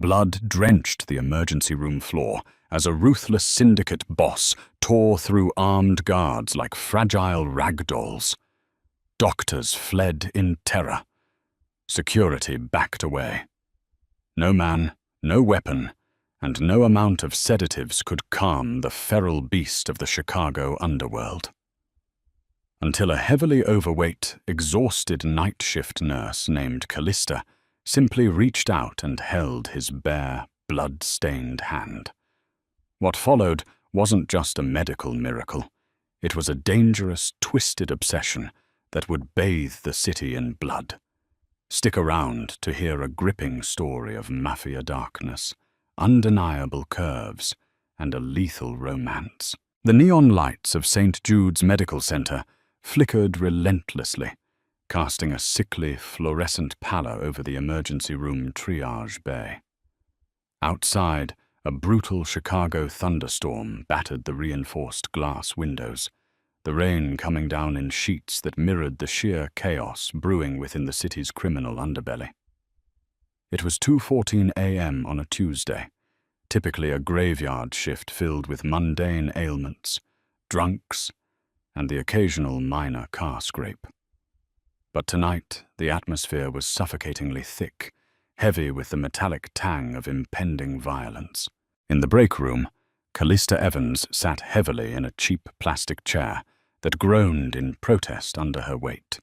Blood drenched the emergency room floor as a ruthless syndicate boss tore through armed guards like fragile rag dolls. Doctors fled in terror. Security backed away. No man, no weapon, and no amount of sedatives could calm the feral beast of the Chicago underworld. Until a heavily overweight, exhausted night shift nurse named Callista simply reached out and held his bare, blood-stained hand. What followed wasn't just a medical miracle. It was a dangerous, twisted obsession that would bathe the city in blood. Stick around to hear a gripping story of Mafia darkness, undeniable curves, and a lethal romance. The neon lights of St. Jude's Medical Center flickered relentlessly, casting a sickly, fluorescent pallor over the emergency room triage bay. Outside, a brutal Chicago thunderstorm battered the reinforced glass windows, the rain coming down in sheets that mirrored the sheer chaos brewing within the city's criminal underbelly. It was 2:14 a.m. on a Tuesday, typically a graveyard shift filled with mundane ailments, drunks, and the occasional minor car scrape. But tonight, the atmosphere was suffocatingly thick, heavy with the metallic tang of impending violence. In the break room, Callista Evans sat heavily in a cheap plastic chair that groaned in protest under her weight.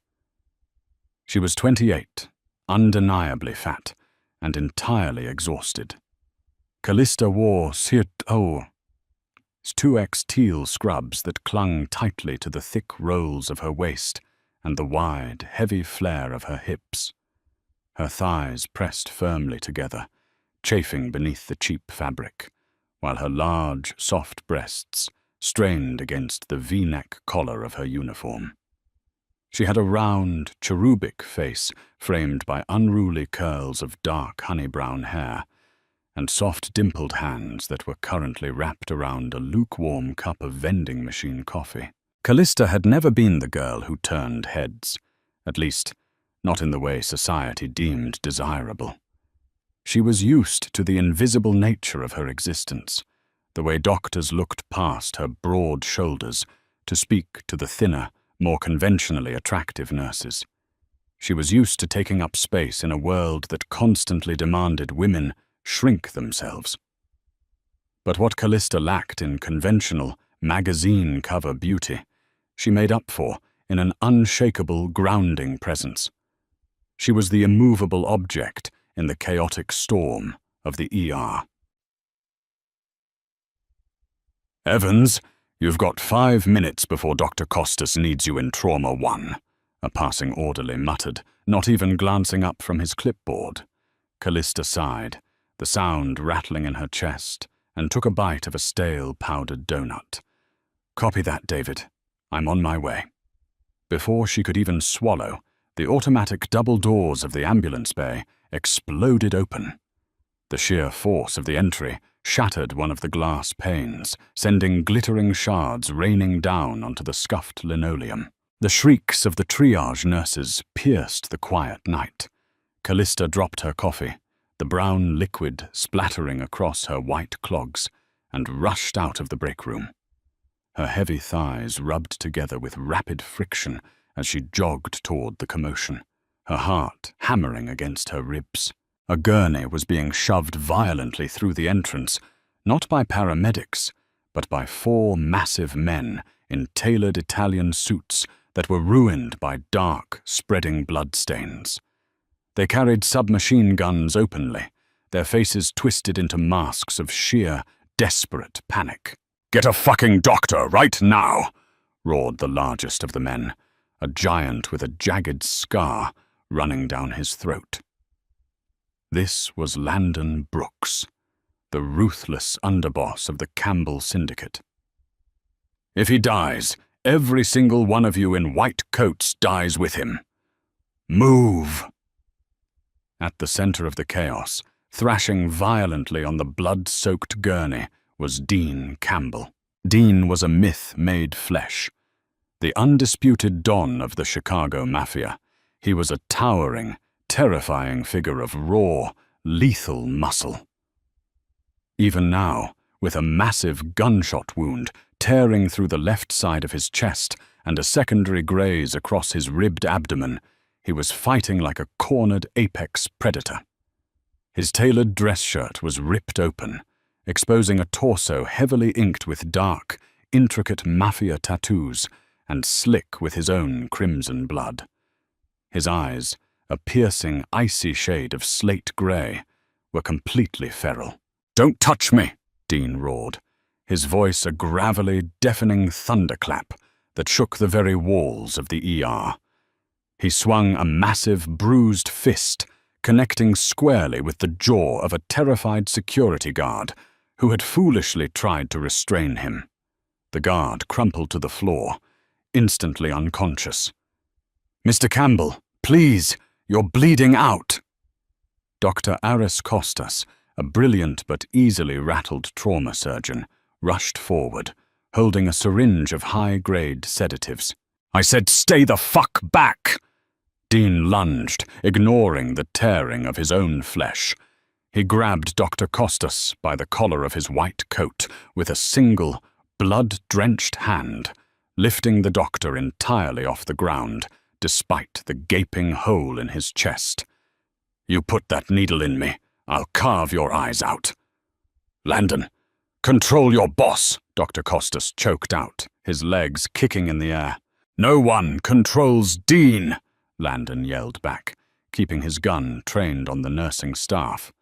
She was 28, undeniably fat, and entirely exhausted. Callista wore 2X teal scrubs that clung tightly to the thick rolls of her waist and the wide, heavy flare of her hips. Her thighs pressed firmly together, chafing beneath the cheap fabric, while her large, soft breasts strained against the V-neck collar of her uniform. She had a round, cherubic face framed by unruly curls of dark honey-brown hair, and soft dimpled hands that were currently wrapped around a lukewarm cup of vending machine coffee. Callista had never been the girl who turned heads, at least not in the way society deemed desirable. She was used to the invisible nature of her existence, the way doctors looked past her broad shoulders to speak to the thinner, more conventionally attractive nurses. She was used to taking up space in a world that constantly demanded women shrink themselves. But what Callista lacked in conventional, magazine cover beauty, she made up for in an unshakable, grounding presence. She was the immovable object in the chaotic storm of the ER. "Evans, you've got 5 minutes before Dr. Costas needs you in Trauma 1, a passing orderly muttered, not even glancing up from his clipboard. Callista sighed, the sound rattling in her chest, and took a bite of a stale powdered donut. "Copy that, David. I'm on my way." Before she could even swallow, the automatic double doors of the ambulance bay exploded open. The sheer force of the entry shattered one of the glass panes, sending glittering shards raining down onto the scuffed linoleum. The shrieks of the triage nurses pierced the quiet night. Callista dropped her coffee, the brown liquid splattering across her white clogs, and rushed out of the break room. Her heavy thighs rubbed together with rapid friction as she jogged toward the commotion, her heart hammering against her ribs. A gurney was being shoved violently through the entrance, not by paramedics, but by 4 massive men in tailored Italian suits that were ruined by dark, spreading bloodstains. They carried submachine guns openly, their faces twisted into masks of sheer, desperate panic. "Get a fucking doctor right now!" roared the largest of the men, a giant with a jagged scar running down his throat. This was Landon Brooks, the ruthless underboss of the Campbell Syndicate. "If he dies, every single one of you in white coats dies with him. Move!" At the center of the chaos, thrashing violently on the blood-soaked gurney, was Dean Campbell. Dean was a myth made flesh. The undisputed don of the Chicago Mafia, he was a towering, terrifying figure of raw, lethal muscle. Even now, with a massive gunshot wound tearing through the left side of his chest and a secondary graze across his ribbed abdomen, he was fighting like a cornered apex predator. His tailored dress shirt was ripped open, exposing a torso heavily inked with dark, intricate Mafia tattoos and slick with his own crimson blood. His eyes, a piercing, icy shade of slate grey, were completely feral. "Don't touch me!" Dean roared, his voice a gravelly, deafening thunderclap that shook the very walls of the ER. He swung a massive, bruised fist, connecting squarely with the jaw of a terrified security guard who had foolishly tried to restrain him. The guard crumpled to the floor, instantly unconscious. "Mr. Campbell, please, you're bleeding out!" Dr. Aris Costas, a brilliant but easily rattled trauma surgeon, rushed forward, holding a syringe of high-grade sedatives. "I said stay the fuck back!" Dean lunged, ignoring the tearing of his own flesh. He grabbed Dr. Costas by the collar of his white coat with a single, blood-drenched hand, lifting the doctor entirely off the ground, despite the gaping hole in his chest. "You put that needle in me, I'll carve your eyes out." "Landon, control your boss," Dr. Costas choked out, his legs kicking in the air. "No one controls Dean," Landon yelled back, keeping his gun trained on the nursing staff.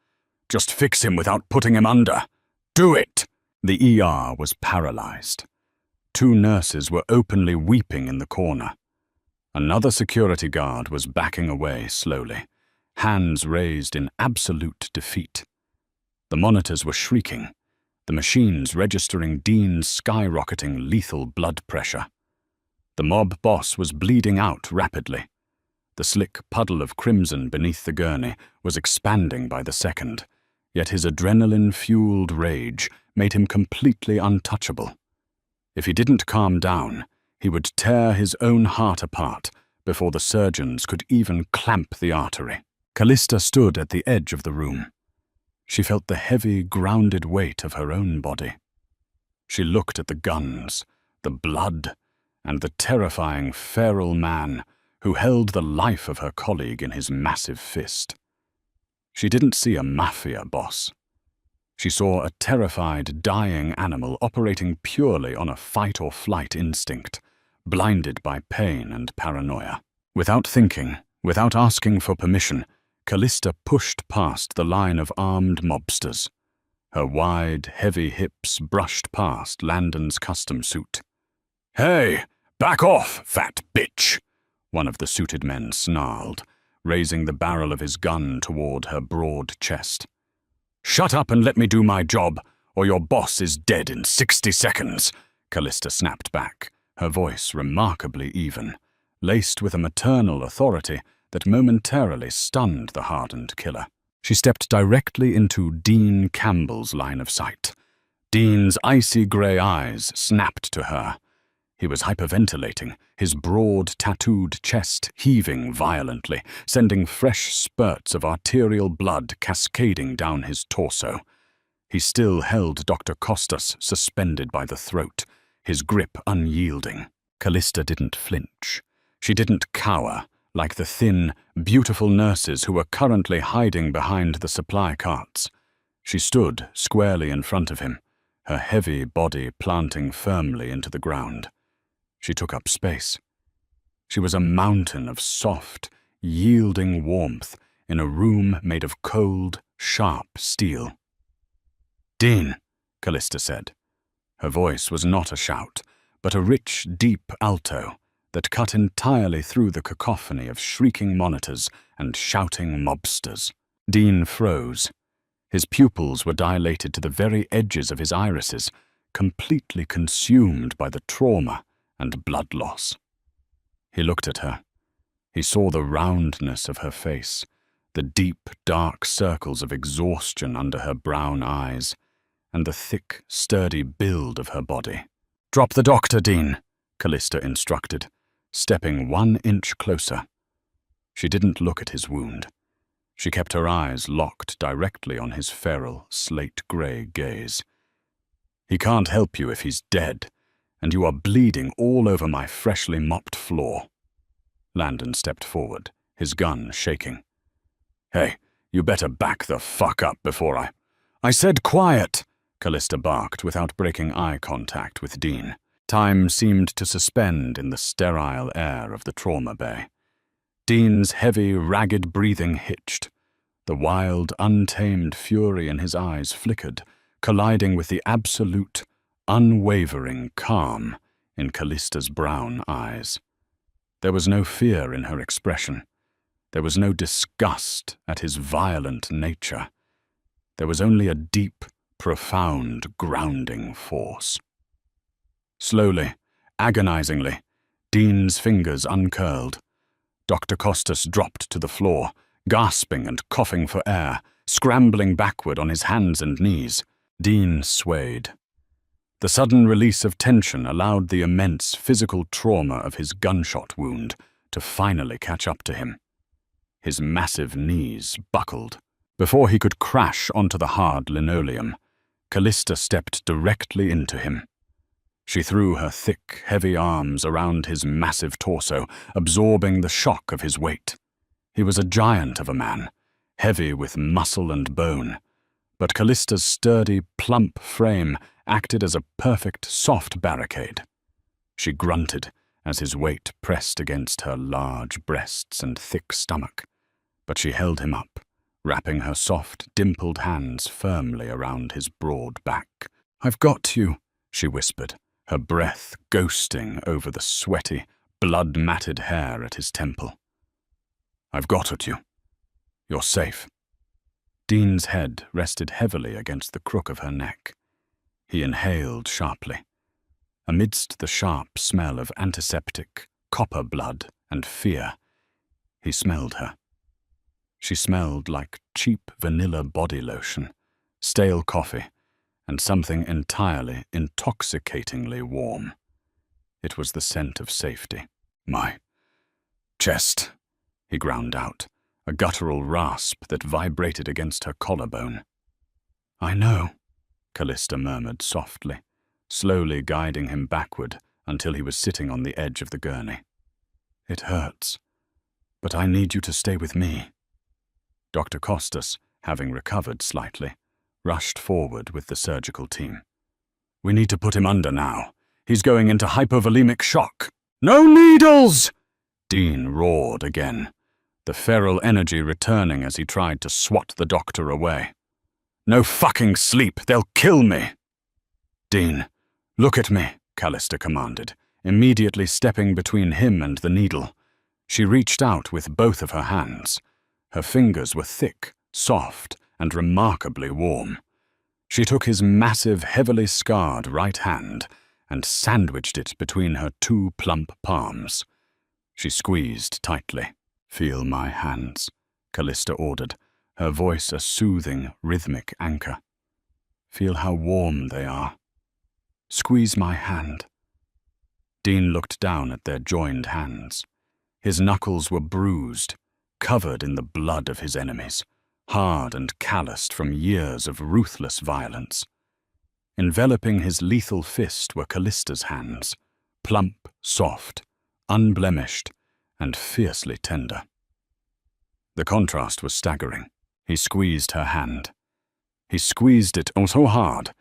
"Just fix him without putting him under. Do it!" The ER was paralyzed. 2 nurses were openly weeping in the corner. Another security guard was backing away slowly, hands raised in absolute defeat. The monitors were shrieking, the machines registering Dean's skyrocketing lethal blood pressure. The mob boss was bleeding out rapidly. The slick puddle of crimson beneath the gurney was expanding by the second, yet his adrenaline-fueled rage made him completely untouchable. If he didn't calm down, he would tear his own heart apart before the surgeons could even clamp the artery. Callista stood at the edge of the room. She felt the heavy, grounded weight of her own body. She looked at the guns, the blood, and the terrifying feral man who held the life of her colleague in his massive fist. She didn't see a Mafia boss. She saw a terrified, dying animal operating purely on a fight-or-flight instinct, blinded by pain and paranoia. Without thinking, without asking for permission, Callista pushed past the line of armed mobsters. Her wide, heavy hips brushed past Landon's custom suit. "Hey, back off, fat bitch!" one of the suited men snarled, raising the barrel of his gun toward her broad chest. "Shut up and let me do my job, or your boss is dead in 60 seconds, Callista snapped back, her voice remarkably even, laced with a maternal authority that momentarily stunned the hardened killer. She stepped directly into Dean Campbell's line of sight. Dean's icy grey eyes snapped to her. He was hyperventilating, his broad, tattooed chest heaving violently, sending fresh spurts of arterial blood cascading down his torso. He still held Dr. Costas suspended by the throat, his grip unyielding. Callista didn't flinch. She didn't cower, like the thin, beautiful nurses who were currently hiding behind the supply carts. She stood squarely in front of him, her heavy body planting firmly into the ground. She took up space. She was a mountain of soft, yielding warmth in a room made of cold, sharp steel. "Dean," Callista said. Her voice was not a shout, but a rich, deep alto that cut entirely through the cacophony of shrieking monitors and shouting mobsters. Dean froze. His pupils were dilated to the very edges of his irises, completely consumed by the trauma and blood loss. He looked at her. He saw the roundness of her face, the deep, dark circles of exhaustion under her brown eyes, and the thick, sturdy build of her body. "Drop the doctor, Dean," Callista instructed, stepping 1 inch closer. She didn't look at his wound. She kept her eyes locked directly on his feral, slate-grey gaze. "He can't help you if he's dead, and you are bleeding all over my freshly mopped floor." Landon stepped forward, his gun shaking. "Hey, you better back the fuck up before I said quiet," Callista barked without breaking eye contact with Dean. Time seemed to suspend in the sterile air of the trauma bay. Dean's heavy, ragged breathing hitched. The wild, untamed fury in his eyes flickered, colliding with the absolute, unwavering calm in Callista's brown eyes. There was no fear in her expression. There was no disgust at his violent nature. There was only a deep, profound, grounding force. Slowly, agonizingly, Dean's fingers uncurled. Dr. Costas dropped to the floor, gasping and coughing for air, scrambling backward on his hands and knees. Dean swayed. The sudden release of tension allowed the immense physical trauma of his gunshot wound to finally catch up to him. His massive knees buckled. Before he could crash onto the hard linoleum, Callista stepped directly into him. She threw her thick, heavy arms around his massive torso, absorbing the shock of his weight. He was a giant of a man, heavy with muscle and bone, but Callista's sturdy, plump frame acted as a perfect, soft barricade. She grunted as his weight pressed against her large breasts and thick stomach, but she held him up, wrapping her soft, dimpled hands firmly around his broad back. "I've got you," she whispered, her breath ghosting over the sweaty, blood-matted hair at his temple. "I've got at you. You're safe." Dean's head rested heavily against the crook of her neck. He inhaled sharply. Amidst the sharp smell of antiseptic, copper blood, and fear, he smelled her. She smelled like cheap vanilla body lotion, stale coffee, and something entirely intoxicatingly warm. It was the scent of safety. "My chest," he ground out, a guttural rasp that vibrated against her collarbone. "I know," Callista murmured softly, slowly guiding him backward until he was sitting on the edge of the gurney. "It hurts, but I need you to stay with me." Dr. Costas, having recovered slightly, rushed forward with the surgical team. "We need to put him under now. He's going into hypovolemic shock." "No needles!" Dean roared again, the feral energy returning as he tried to swat the doctor away. "No fucking sleep! They'll kill me!" "Dean, look at me," Callista commanded, immediately stepping between him and the needle. She reached out with both of her hands. Her fingers were thick, soft, and remarkably warm. She took his massive, heavily scarred right hand and sandwiched it between her two plump palms. She squeezed tightly. "Feel my hands," Callista ordered, her voice a soothing, rhythmic anchor. "Feel how warm they are. Squeeze my hand." Dean looked down at their joined hands. His knuckles were bruised, covered in the blood of his enemies, hard and calloused from years of ruthless violence. Enveloping his lethal fist were Callista's hands, plump, soft, unblemished, and fiercely tender. The contrast was staggering. He squeezed her hand. He squeezed it so hard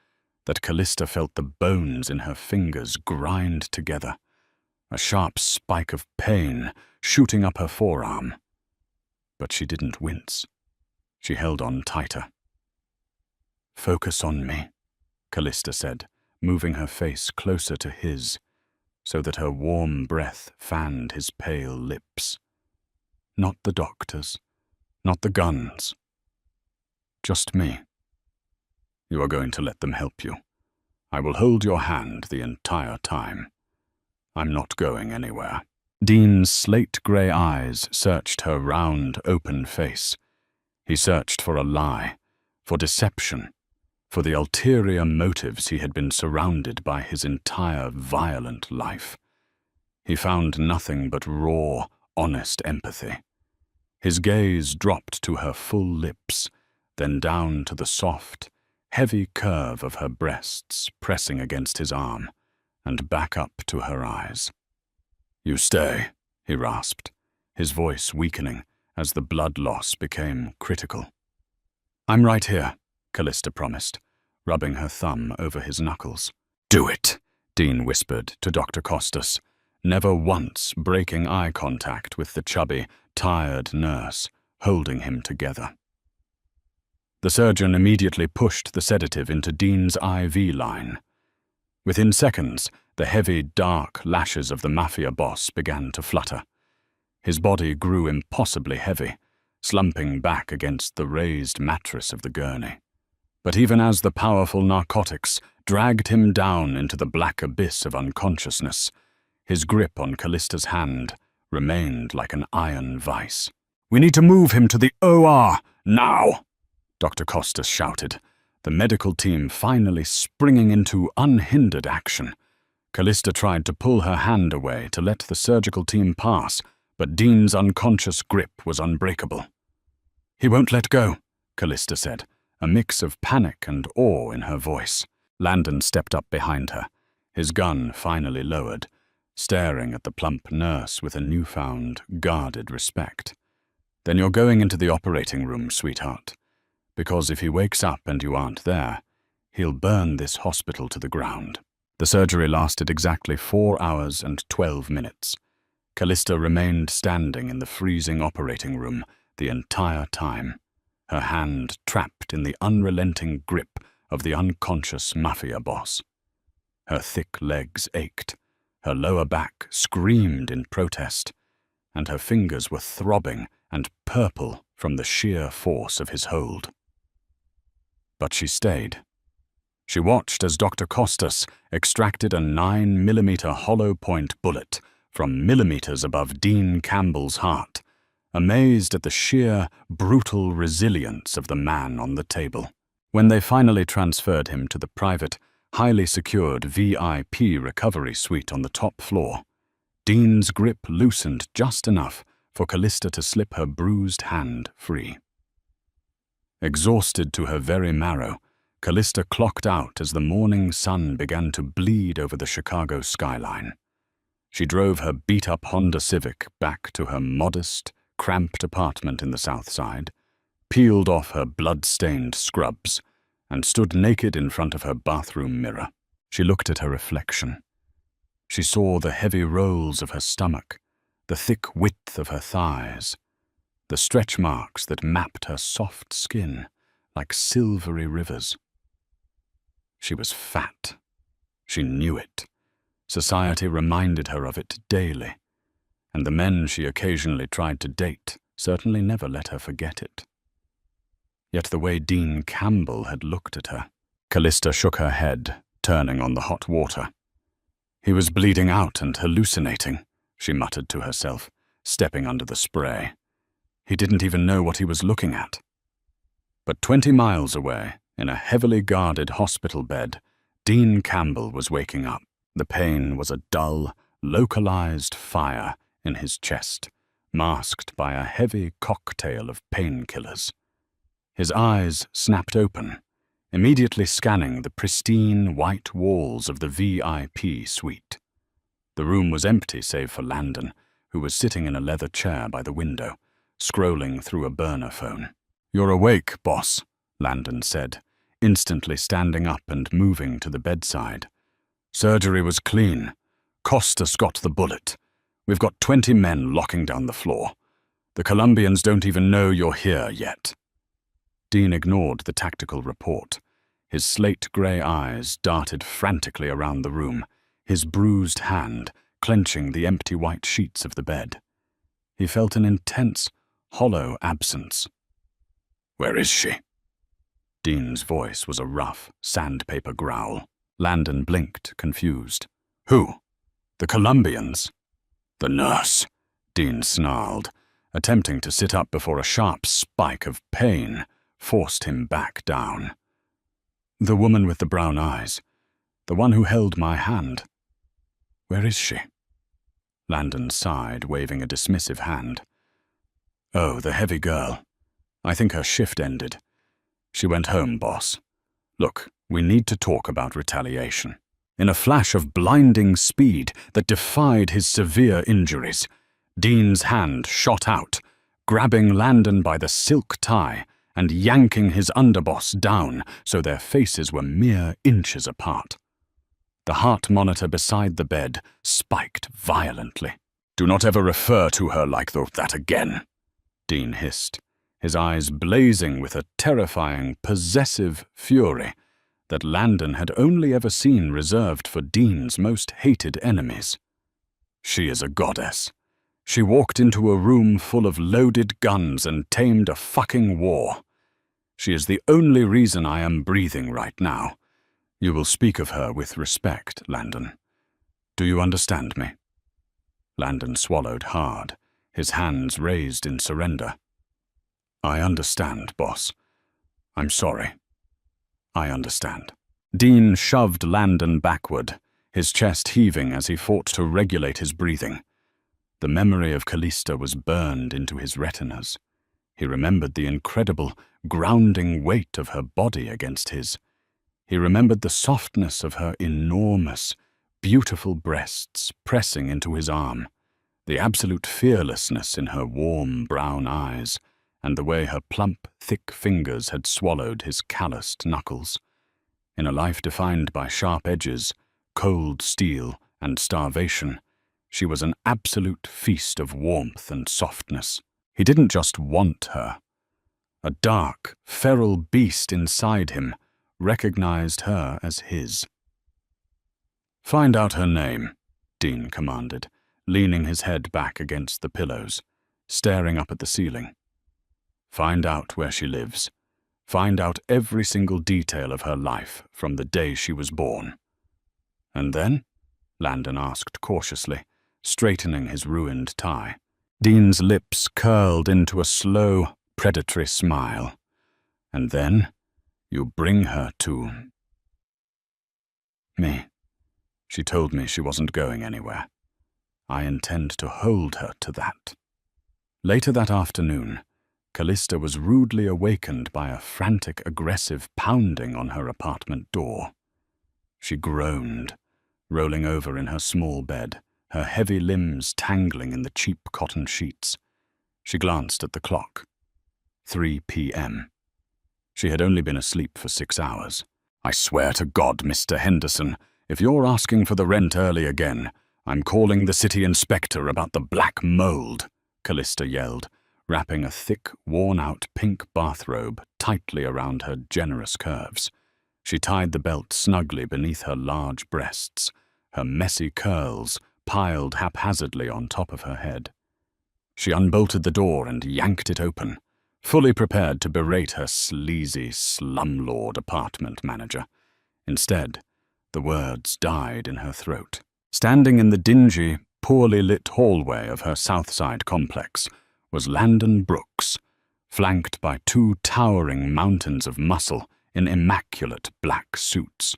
that Callista felt the bones in her fingers grind together, a sharp spike of pain shooting up her forearm. But she didn't wince. She held on tighter. "Focus on me," Callista said, moving her face closer to his, so that her warm breath fanned his pale lips. "Not the doctors, not the guns. Just me. You are going to let them help you. I will hold your hand the entire time. I'm not going anywhere." Dean's slate-grey eyes searched her round, open face. He searched for a lie, for deception, for the ulterior motives he had been surrounded by his entire violent life. He found nothing but raw, honest empathy. His gaze dropped to her full lips, then down to the soft, heavy curve of her breasts pressing against his arm, and back up to her eyes. "You stay," he rasped, his voice weakening as the blood loss became critical. "I'm right here," Callista promised, rubbing her thumb over his knuckles. "Do it," Dean whispered to Dr. Costas, never once breaking eye contact with the chubby, tired nurse, holding him together. The surgeon immediately pushed the sedative into Dean's IV line. Within seconds, the heavy, dark lashes of the Mafia boss began to flutter. His body grew impossibly heavy, slumping back against the raised mattress of the gurney. But even as the powerful narcotics dragged him down into the black abyss of unconsciousness, his grip on Callista's hand remained like an iron vice. "We need to move him to the OR, now!" Dr. Costas shouted, the medical team finally springing into unhindered action. Callista tried to pull her hand away to let the surgical team pass, but Dean's unconscious grip was unbreakable. "He won't let go," Callista said, a mix of panic and awe in her voice. Landon stepped up behind her, his gun finally lowered, staring at the plump nurse with a newfound, guarded respect. "Then you're going into the operating room, sweetheart. Because if he wakes up and you aren't there, he'll burn this hospital to the ground." The surgery lasted exactly 4 hours and 12 minutes. Callista remained standing in the freezing operating room the entire time, her hand trapped in the unrelenting grip of the unconscious Mafia boss. Her thick legs ached, her lower back screamed in protest, and her fingers were throbbing and purple from the sheer force of his hold. But she stayed. She watched as Dr. Costas extracted a 9mm hollow point bullet from millimeters above Dean Campbell's heart, amazed at the sheer, brutal resilience of the man on the table. When they finally transferred him to the private, highly secured VIP recovery suite on the top floor, Dean's grip loosened just enough for Callista to slip her bruised hand free. Exhausted to her very marrow, Callista clocked out as the morning sun began to bleed over the Chicago skyline. She drove her beat-up Honda Civic back to her modest, cramped apartment in the South Side, peeled off her blood-stained scrubs, and stood naked in front of her bathroom mirror. She looked at her reflection. She saw the heavy rolls of her stomach, the thick width of her thighs, the stretch marks that mapped her soft skin like silvery rivers. She was fat. She knew it. Society reminded her of it daily, and the men she occasionally tried to date certainly never let her forget it. Yet the way Dean Campbell had looked at her. Callista shook her head, turning on the hot water. "He was bleeding out and hallucinating," she muttered to herself, stepping under the spray. "He didn't even know what he was looking at." But 20 miles away, in a heavily guarded hospital bed, Dean Campbell was waking up. The pain was a dull, localized fire in his chest, masked by a heavy cocktail of painkillers. His eyes snapped open, immediately scanning the pristine white walls of the VIP suite. The room was empty save for Landon, who was sitting in a leather chair by the window, scrolling through a burner phone. "You're awake, boss," Landon said, instantly standing up and moving to the bedside. "Surgery was clean. Costas got the bullet. We've got 20 men locking down the floor. The Colombians don't even know you're here yet." Dean ignored the tactical report. His slate-grey eyes darted frantically around the room, his bruised hand clenching the empty white sheets of the bed. He felt an intense, hollow absence. "Where is she?" Dean's voice was a rough, sandpaper growl. Landon blinked, confused. "Who? The Colombians?" "The nurse," Dean snarled, attempting to sit up before a sharp spike of pain forced him back down. "The woman with the brown eyes. The one who held my hand. Where is she?" Landon sighed, waving a dismissive hand. Oh, the heavy girl. I think her shift ended. She went home, boss. Look, we need to talk about retaliation. In a flash of blinding speed that defied his severe injuries, Dean's hand shot out, grabbing Landon by the silk tie and yanking his underboss down so their faces were mere inches apart. The heart monitor beside the bed spiked violently. "Do not ever refer to her like that again," Dean hissed, his eyes blazing with a terrifying, possessive fury that Landon had only ever seen reserved for Dean's most hated enemies. "She is a goddess. She walked into a room full of loaded guns and tamed a fucking war. She is the only reason I am breathing right now. You will speak of her with respect, Landon. Do you understand me?" Landon swallowed hard, his hands raised in surrender. "I understand, boss. I'm sorry. I understand." Dean shoved Landon backward, his chest heaving as he fought to regulate his breathing. The memory of Callista was burned into his retinas. He remembered the incredible, grounding weight of her body against his. He remembered the softness of her enormous, beautiful breasts pressing into his arm, the absolute fearlessness in her warm brown eyes, and the way her plump, thick fingers had swallowed his calloused knuckles. In a life defined by sharp edges, cold steel, and starvation, she was an absolute feast of warmth and softness. He didn't just want her. A dark, feral beast inside him recognized her as his. "Find out her name," Dean commanded, leaning his head back against the pillows, staring up at the ceiling. "Find out where she lives. Find out every single detail of her life from the day she was born." "And then?" Landon asked cautiously, straightening his ruined tie. Dean's lips curled into a slow, predatory smile. "And then, you bring her to me. She told me she wasn't going anywhere. I intend to hold her to that." Later that afternoon, Callista was rudely awakened by a frantic, aggressive pounding on her apartment door. She groaned, rolling over in her small bed, her heavy limbs tangling in the cheap cotton sheets. She glanced at the clock. 3 p.m. She had only been asleep for 6 hours. "I swear to God, Mr. Henderson, if you're asking for the rent early again, I'm calling the city inspector about the black mold," Callista yelled, wrapping a thick, worn-out pink bathrobe tightly around her generous curves. She tied the belt snugly beneath her large breasts, her messy curls piled haphazardly on top of her head. She unbolted the door and yanked it open, fully prepared to berate her sleazy slumlord apartment manager. Instead, the words died in her throat. Standing in the dingy, poorly lit hallway of her Southside complex was Landon Brooks, flanked by 2 towering mountains of muscle in immaculate black suits.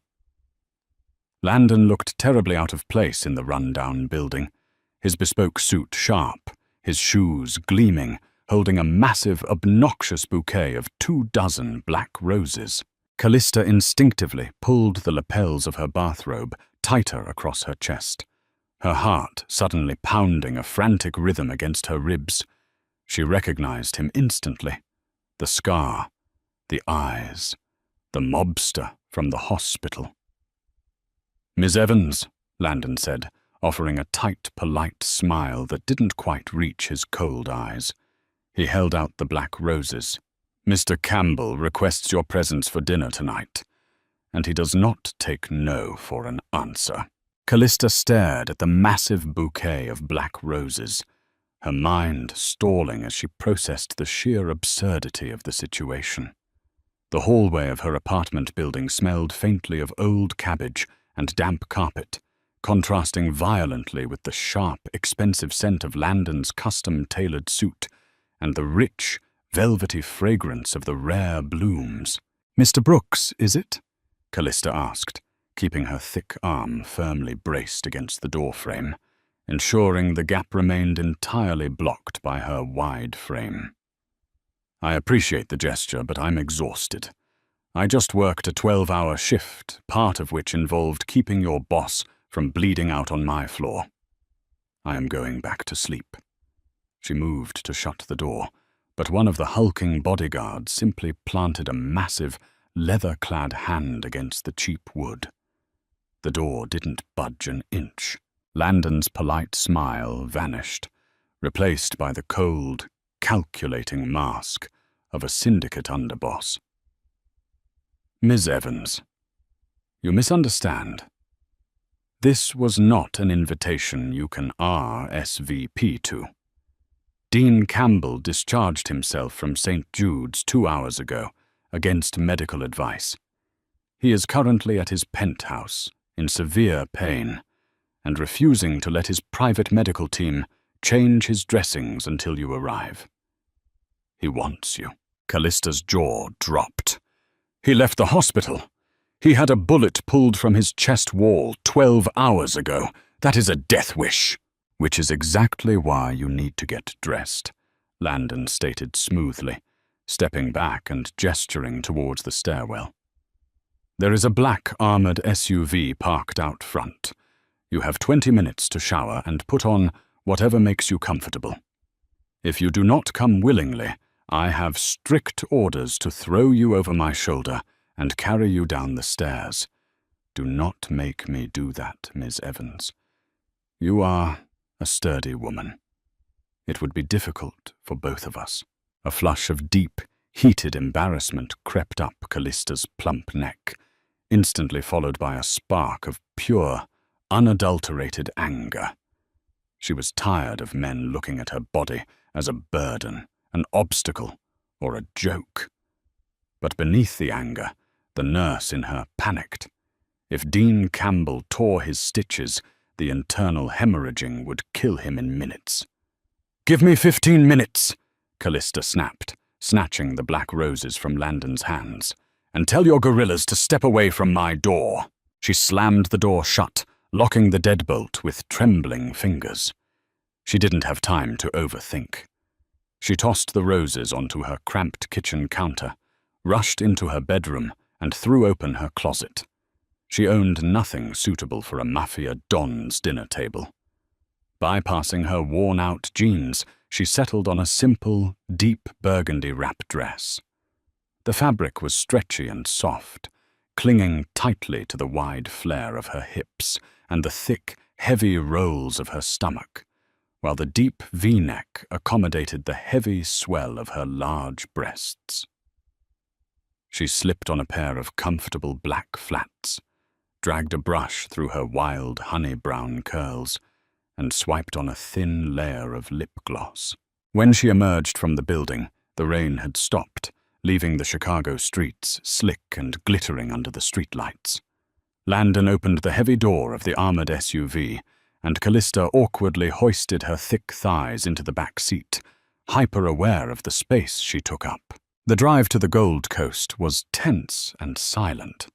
Landon looked terribly out of place in the run-down building, his bespoke suit sharp, his shoes gleaming, holding a massive, obnoxious bouquet of 24 black roses. Callista instinctively pulled the lapels of her bathrobe tighter across her chest, her heart suddenly pounding a frantic rhythm against her ribs. She recognized him instantly. The scar, the eyes, the mobster from the hospital. "Miss Evans," Landon said, offering a tight, polite smile that didn't quite reach his cold eyes. He held out the black roses. "Mr. Campbell requests your presence for dinner tonight, and he does not take no for an answer." Callista stared at the massive bouquet of black roses, her mind stalling as she processed the sheer absurdity of the situation. The hallway of her apartment building smelled faintly of old cabbage and damp carpet, contrasting violently with the sharp, expensive scent of Landon's custom-tailored suit and the rich, velvety fragrance of the rare blooms. "Mr. Brooks, is it?" Callista asked, keeping her thick arm firmly braced against the doorframe. ensuring the gap remained entirely blocked by her wide frame. "I appreciate the gesture, but I'm exhausted. I just worked a 12-hour shift, part of which involved keeping your boss from bleeding out on my floor. I am going back to sleep." She moved to shut the door, but one of the hulking bodyguards simply planted a massive, leather-clad hand against the cheap wood. The door didn't budge an inch. Landon's polite smile vanished, replaced by the cold, calculating mask of a syndicate underboss. "Ms. Evans, you misunderstand. This was not an invitation you can RSVP to. Dean Campbell discharged himself from St. Jude's 2 hours ago, against medical advice. He is currently at his penthouse, in severe pain, and refusing to let his private medical team change his dressings until you arrive. He wants you." Callista's jaw dropped. "He left the hospital. He had a bullet pulled from his chest wall 12 hours ago. That is a death wish." "Which is exactly why you need to get dressed," Landon stated smoothly, stepping back and gesturing towards the stairwell. "There is a black armored SUV parked out front. You have 20 minutes to shower and put on whatever makes you comfortable. If you do not come willingly, I have strict orders to throw you over my shoulder and carry you down the stairs. Do not make me do that, Ms. Evans. You are a sturdy woman. It would be difficult for both of us." A flush of deep, heated embarrassment crept up Callista's plump neck, instantly followed by a spark of pure, unadulterated anger. She was tired of men looking at her body as a burden, an obstacle, or a joke. But beneath the anger, the nurse in her panicked. If Dean Campbell tore his stitches, the internal hemorrhaging would kill him in minutes. "Give me 15 minutes, Callista snapped, snatching the black roses from Landon's hands. "And tell your gorillas to step away from my door." She slammed the door shut, locking the deadbolt with trembling fingers. She didn't have time to overthink. She tossed the roses onto her cramped kitchen counter, rushed into her bedroom, and threw open her closet. She owned nothing suitable for a Mafia Don's dinner table. Bypassing her worn-out jeans, she settled on a simple, deep burgundy wrap dress. The fabric was stretchy and soft, clinging tightly to the wide flare of her hips and the thick, heavy rolls of her stomach, while the deep V-neck accommodated the heavy swell of her large breasts. She slipped on a pair of comfortable black flats, dragged a brush through her wild honey-brown curls, and swiped on a thin layer of lip gloss. When she emerged from the building, the rain had stopped, leaving the Chicago streets slick and glittering under the streetlights. Landon opened the heavy door of the armored SUV, and Callista awkwardly hoisted her thick thighs into the back seat, hyper-aware of the space she took up. The drive to the Gold Coast was tense and silent.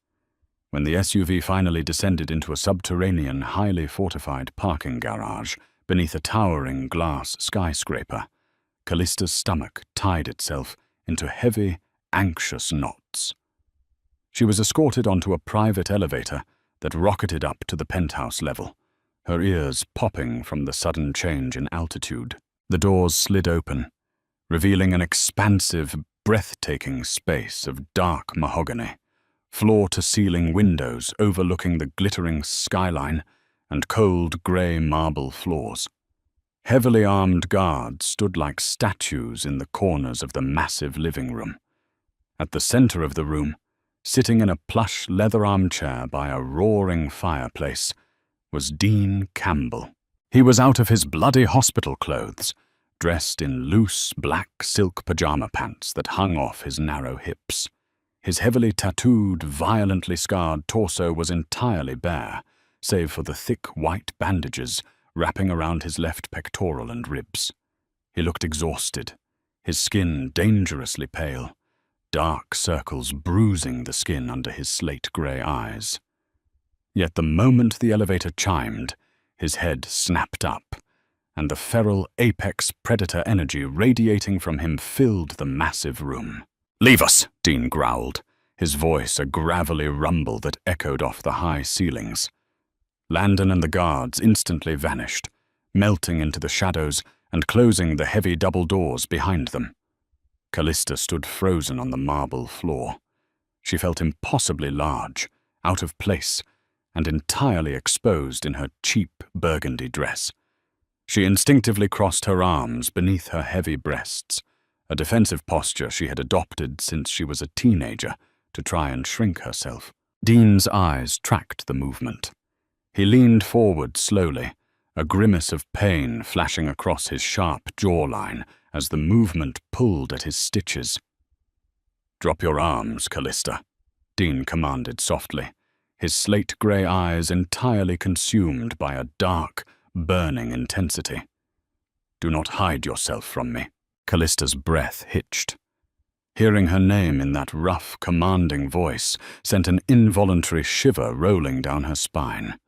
When the SUV finally descended into a subterranean, highly fortified parking garage beneath a towering glass skyscraper, Callista's stomach tied itself into heavy, anxious knots. She was escorted onto a private elevator that rocketed up to the penthouse level, her ears popping from the sudden change in altitude. The doors slid open, revealing an expansive, breathtaking space of dark mahogany, floor-to-ceiling windows overlooking the glittering skyline and cold grey marble floors. Heavily armed guards stood like statues in the corners of the massive living room. At the center of the room, sitting in a plush leather armchair by a roaring fireplace, was Dean Campbell. He was out of his bloody hospital clothes, dressed in loose black silk pajama pants that hung off his narrow hips. His heavily tattooed, violently scarred torso was entirely bare, save for the thick white bandages wrapping around his left pectoral and ribs. He looked exhausted, his skin dangerously pale, dark circles bruising the skin under his slate-grey eyes. Yet the moment the elevator chimed, his head snapped up, and the feral apex predator energy radiating from him filled the massive room. "Leave us," Dean growled, his voice a gravelly rumble that echoed off the high ceilings. Landon and the guards instantly vanished, melting into the shadows and closing the heavy double doors behind them. Callista stood frozen on the marble floor. She felt impossibly large, out of place, and entirely exposed in her cheap burgundy dress. She instinctively crossed her arms beneath her heavy breasts, a defensive posture she had adopted since she was a teenager to try and shrink herself. Dean's eyes tracked the movement. He leaned forward slowly, a grimace of pain flashing across his sharp jawline as the movement pulled at his stitches. "Drop your arms, Callista," Dean commanded softly, his slate-grey eyes entirely consumed by a dark, burning intensity. "Do not hide yourself from me." Callista's breath hitched. Hearing her name in that rough, commanding voice sent an involuntary shiver rolling down her spine.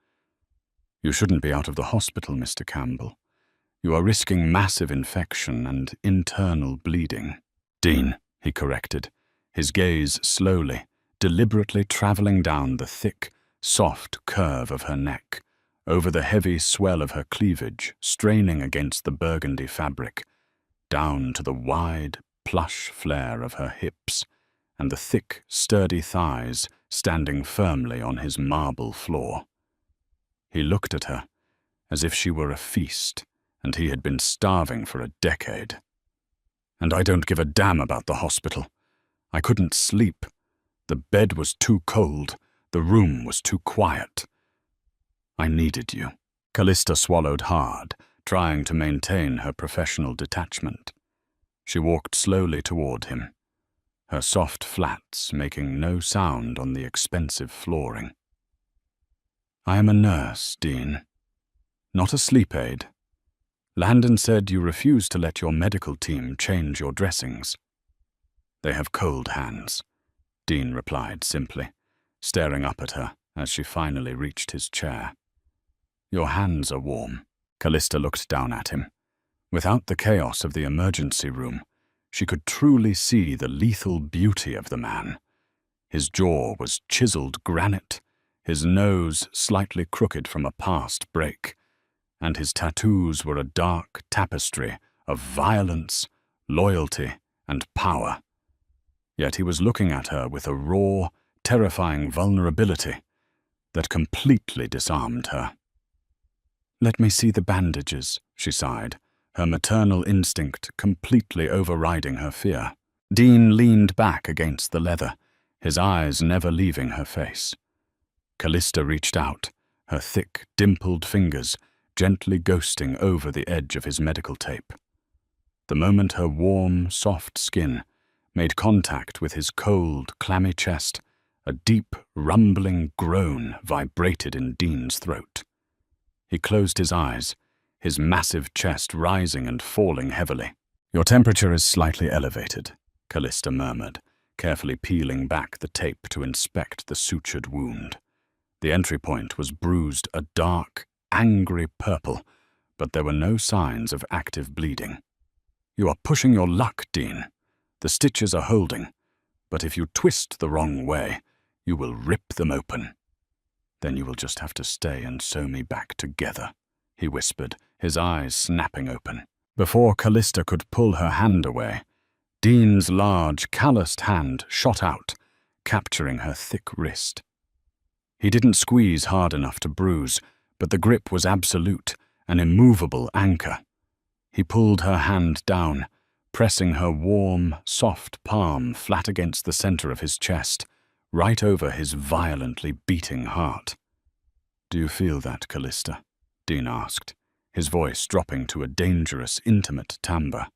"You shouldn't be out of the hospital, Mr. Campbell. You are risking massive infection and internal bleeding." "Dean," he corrected, his gaze slowly, deliberately traveling down the thick, soft curve of her neck, over the heavy swell of her cleavage straining against the burgundy fabric, down to the wide, plush flare of her hips, and the thick, sturdy thighs standing firmly on his marble floor. He looked at her, as if she were a feast, and he had been starving for a decade. "And I don't give a damn about the hospital. I couldn't sleep. The bed was too cold. The room was too quiet. I needed you." Callista swallowed hard, trying to maintain her professional detachment. She walked slowly toward him, her soft flats making no sound on the expensive flooring. "I am a nurse, Dean. Not a sleep aid. Landon said you refuse to let your medical team change your dressings." "They have cold hands," Dean replied simply, staring up at her as she finally reached his chair. "Your hands are warm." Callista looked down at him. Without the chaos of the emergency room, she could truly see the lethal beauty of the man. His jaw was chiseled granite, his nose slightly crooked from a past break, and his tattoos were a dark tapestry of violence, loyalty, and power. Yet he was looking at her with a raw, terrifying vulnerability that completely disarmed her. "Let me see the bandages," she sighed, her maternal instinct completely overriding her fear. Dean leaned back against the leather, his eyes never leaving her face. Callista reached out, her thick, dimpled fingers gently ghosting over the edge of his medical tape. The moment her warm, soft skin made contact with his cold, clammy chest, a deep, rumbling groan vibrated in Dean's throat. He closed his eyes, his massive chest rising and falling heavily. "Your temperature is slightly elevated," Callista murmured, carefully peeling back the tape to inspect the sutured wound. The entry point was bruised a dark, angry purple, but there were no signs of active bleeding. "You are pushing your luck, Dean. The stitches are holding, but if you twist the wrong way, you will rip them open. Then you will just have to stay and sew me back together," he whispered, his eyes snapping open. Before Callista could pull her hand away, Dean's large, calloused hand shot out, capturing her thick wrist. He didn't squeeze hard enough to bruise, but the grip was absolute, an immovable anchor. He pulled her hand down, pressing her warm, soft palm flat against the center of his chest, right over his violently beating heart. "Do you feel that, Callista?" Dean asked, his voice dropping to a dangerous, intimate timbre.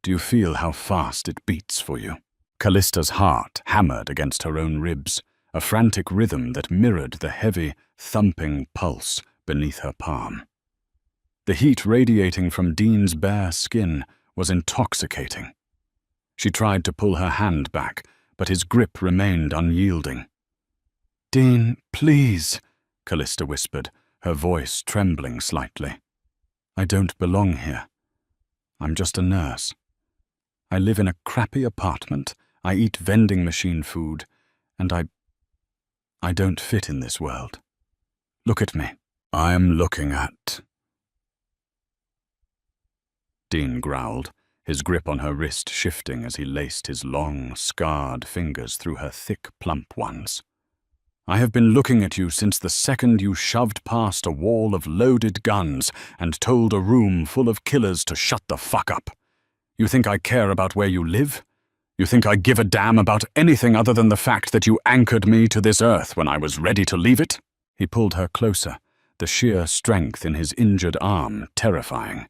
"Do you feel how fast it beats for you?" Callista's heart hammered against her own ribs, a frantic rhythm that mirrored the heavy, thumping pulse beneath her palm. The heat radiating from Dean's bare skin was intoxicating. She tried to pull her hand back, but his grip remained unyielding. "Dean, please," Callista whispered, her voice trembling slightly. "I don't belong here. I'm just a nurse. I live in a crappy apartment, I eat vending machine food, and I don't fit in this world. Look at me." "I'm looking at—" Dean growled, his grip on her wrist shifting as he laced his long, scarred fingers through her thick, plump ones. "I have been looking at you since the second you shoved past a wall of loaded guns and told a room full of killers to shut the fuck up. You think I care about where you live? You think I give a damn about anything other than the fact that you anchored me to this earth when I was ready to leave it?" He pulled her closer, the sheer strength in his injured arm terrifying.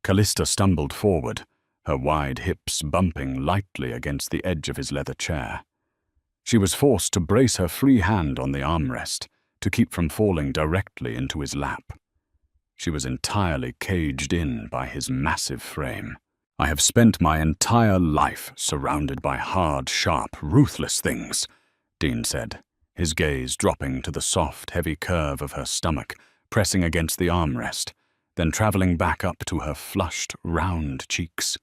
Callista stumbled forward, her wide hips bumping lightly against the edge of his leather chair. She was forced to brace her free hand on the armrest to keep from falling directly into his lap. She was entirely caged in by his massive frame. "I have spent my entire life surrounded by hard, sharp, ruthless things," Dean said, his gaze dropping to the soft, heavy curve of her stomach, pressing against the armrest, then traveling back up to her flushed, round cheeks.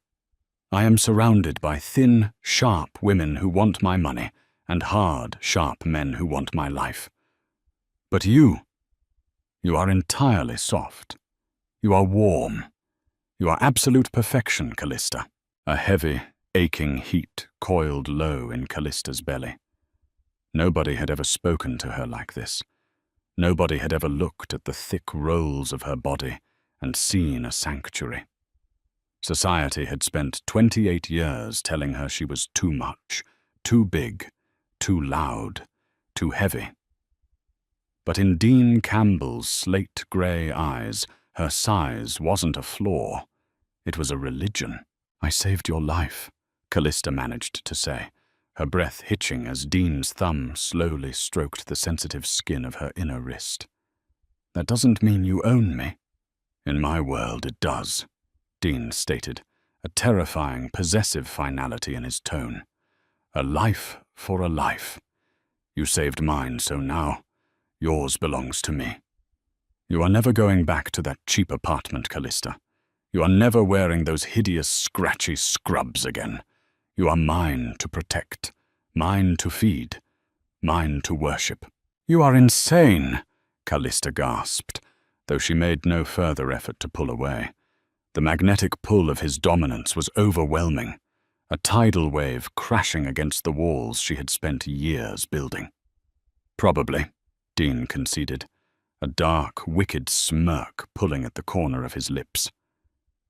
"I am surrounded by thin, sharp women who want my money, and hard, sharp men who want my life. But you are entirely soft. You are warm. You are absolute perfection, Callista." A heavy, aching heat coiled low in Callista's belly. Nobody had ever spoken to her like this. Nobody had ever looked at the thick rolls of her body and seen a sanctuary. Society had spent 28 years telling her she was too much, too big, too loud, too heavy. But in Dean Campbell's slate-grey eyes, her size wasn't a flaw. It was a religion. "I saved your life," Callista managed to say, her breath hitching as Dean's thumb slowly stroked the sensitive skin of her inner wrist. "That doesn't mean you own me." "In my world, it does," Dean stated, a terrifying, possessive finality in his tone. "A life for a life. You saved mine, so now yours belongs to me. You are never going back to that cheap apartment, Callista. You are never wearing those hideous, scratchy scrubs again. You are mine to protect, mine to feed, mine to worship." "You are insane," Callista gasped, though she made no further effort to pull away. The magnetic pull of his dominance was overwhelming, a tidal wave crashing against the walls she had spent years building. "Probably," Dean conceded, a dark, wicked smirk pulling at the corner of his lips.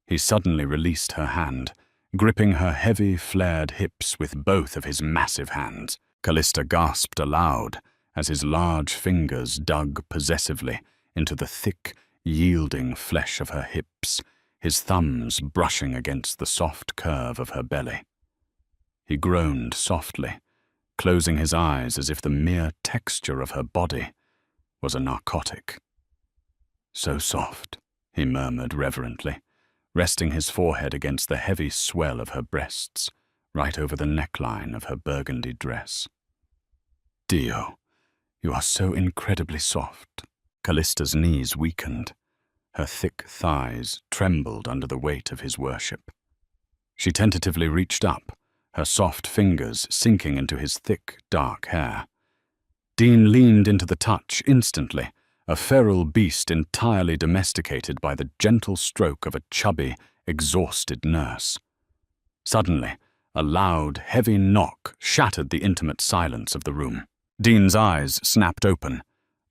He suddenly released her hand, gripping her heavy, flared hips with both of his massive hands. Callista gasped aloud as his large fingers dug possessively into the thick, yielding flesh of her hips, his thumbs brushing against the soft curve of her belly. He groaned softly, closing his eyes as if the mere texture of her body was a narcotic. "So soft," he murmured reverently, resting his forehead against the heavy swell of her breasts, right over the neckline of her burgundy dress. "Dio, you are so incredibly soft." Callista's knees weakened. Her thick thighs trembled under the weight of his worship. She tentatively reached up, her soft fingers sinking into his thick, dark hair. Dean leaned into the touch instantly, a feral beast entirely domesticated by the gentle stroke of a chubby, exhausted nurse. Suddenly, a loud, heavy knock shattered the intimate silence of the room. Dean's eyes snapped open,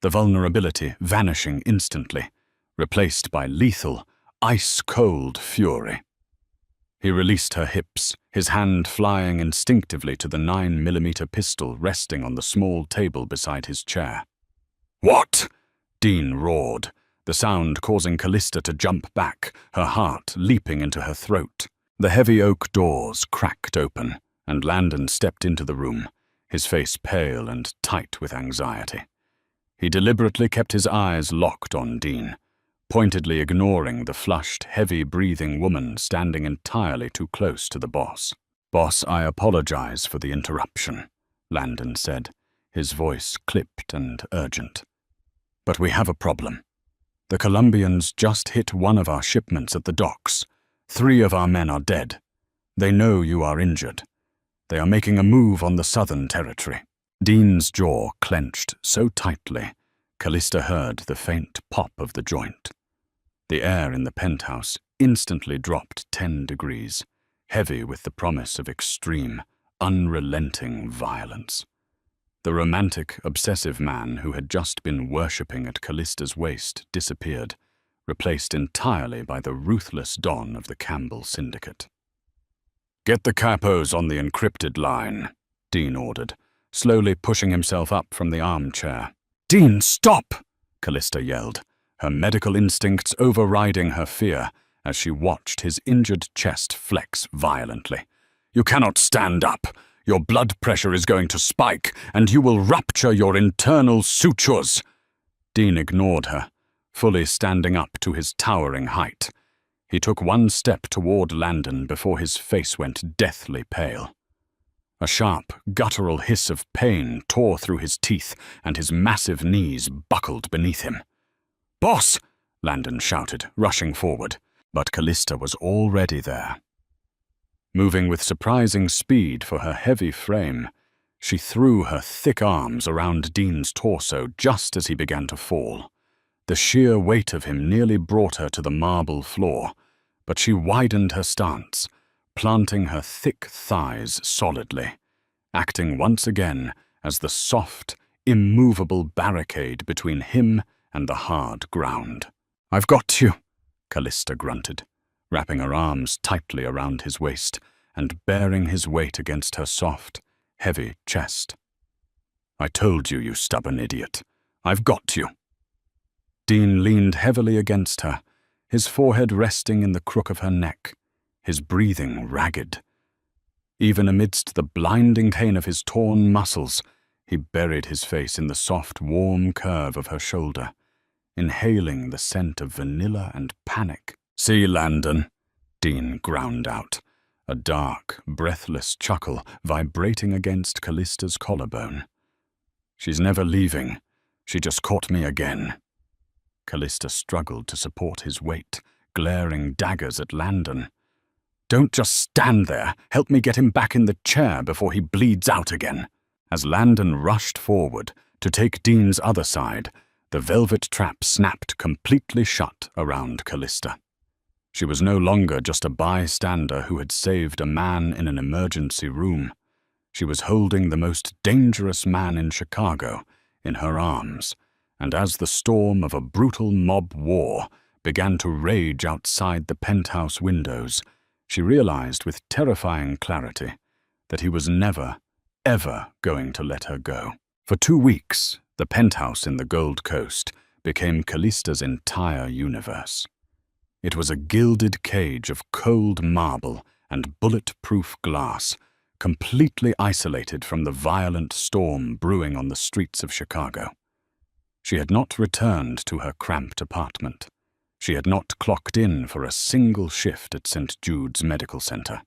the vulnerability vanishing instantly, replaced by lethal, ice-cold fury. He released her hips, his hand flying instinctively to the 9mm pistol resting on the small table beside his chair. "What?" Dean roared, the sound causing Callista to jump back, her heart leaping into her throat. The heavy oak doors cracked open, and Landon stepped into the room, his face pale and tight with anxiety. He deliberately kept his eyes locked on Dean, pointedly ignoring the flushed, heavy-breathing woman standing entirely too close to the boss. "Boss, I apologize for the interruption," Landon said, his voice clipped and urgent. "But we have a problem." The Colombians just hit one of our shipments at the docks. 3 of our men are dead. They know you are injured. They are making a move on the southern territory." Dean's jaw clenched so tightly, Callista heard the faint pop of the joint. The air in the penthouse instantly dropped 10 degrees, heavy with the promise of extreme, unrelenting violence. The romantic, obsessive man who had just been worshipping at Callista's waist disappeared, replaced entirely by the ruthless don of the Campbell Syndicate. "Get the capos on the encrypted line," Dean ordered, slowly pushing himself up from the armchair. "Dean, stop!" Callista yelled, her medical instincts overriding her fear as she watched his injured chest flex violently. "You cannot stand up. Your blood pressure is going to spike, and you will rupture your internal sutures." Dean ignored her, fully standing up to his towering height. He took one step toward Landon before his face went deathly pale. A sharp, guttural hiss of pain tore through his teeth, and his massive knees buckled beneath him. "Boss!" Landon shouted, rushing forward, but Callista was already there. Moving with surprising speed for her heavy frame, she threw her thick arms around Dean's torso just as he began to fall. The sheer weight of him nearly brought her to the marble floor, but she widened her stance, planting her thick thighs solidly, acting once again as the soft, immovable barricade between him and the hard ground. "I've got you," Callista grunted, wrapping her arms tightly around his waist and bearing his weight against her soft, heavy chest. "I told you, you stubborn idiot. I've got you." Dean leaned heavily against her, his forehead resting in the crook of her neck, his breathing ragged. Even amidst the blinding pain of his torn muscles, he buried his face in the soft, warm curve of her shoulder, inhaling the scent of vanilla and panic. "See, Landon," Dean ground out, a dark, breathless chuckle vibrating against Callista's collarbone. "She's never leaving. She just caught me again." Callista struggled to support his weight, glaring daggers at Landon. "Don't just stand there. Help me get him back in the chair before he bleeds out again." As Landon rushed forward to take Dean's other side, the velvet trap snapped completely shut around Callista. She was no longer just a bystander who had saved a man in an emergency room. She was holding the most dangerous man in Chicago in her arms, and as the storm of a brutal mob war began to rage outside the penthouse windows, she realized with terrifying clarity that he was never, ever going to let her go. For 2 weeks, the penthouse in the Gold Coast became Callista's entire universe. It was a gilded cage of cold marble and bulletproof glass, completely isolated from the violent storm brewing on the streets of Chicago. She had not returned to her cramped apartment. She had not clocked in for a single shift at St. Jude's Medical Center.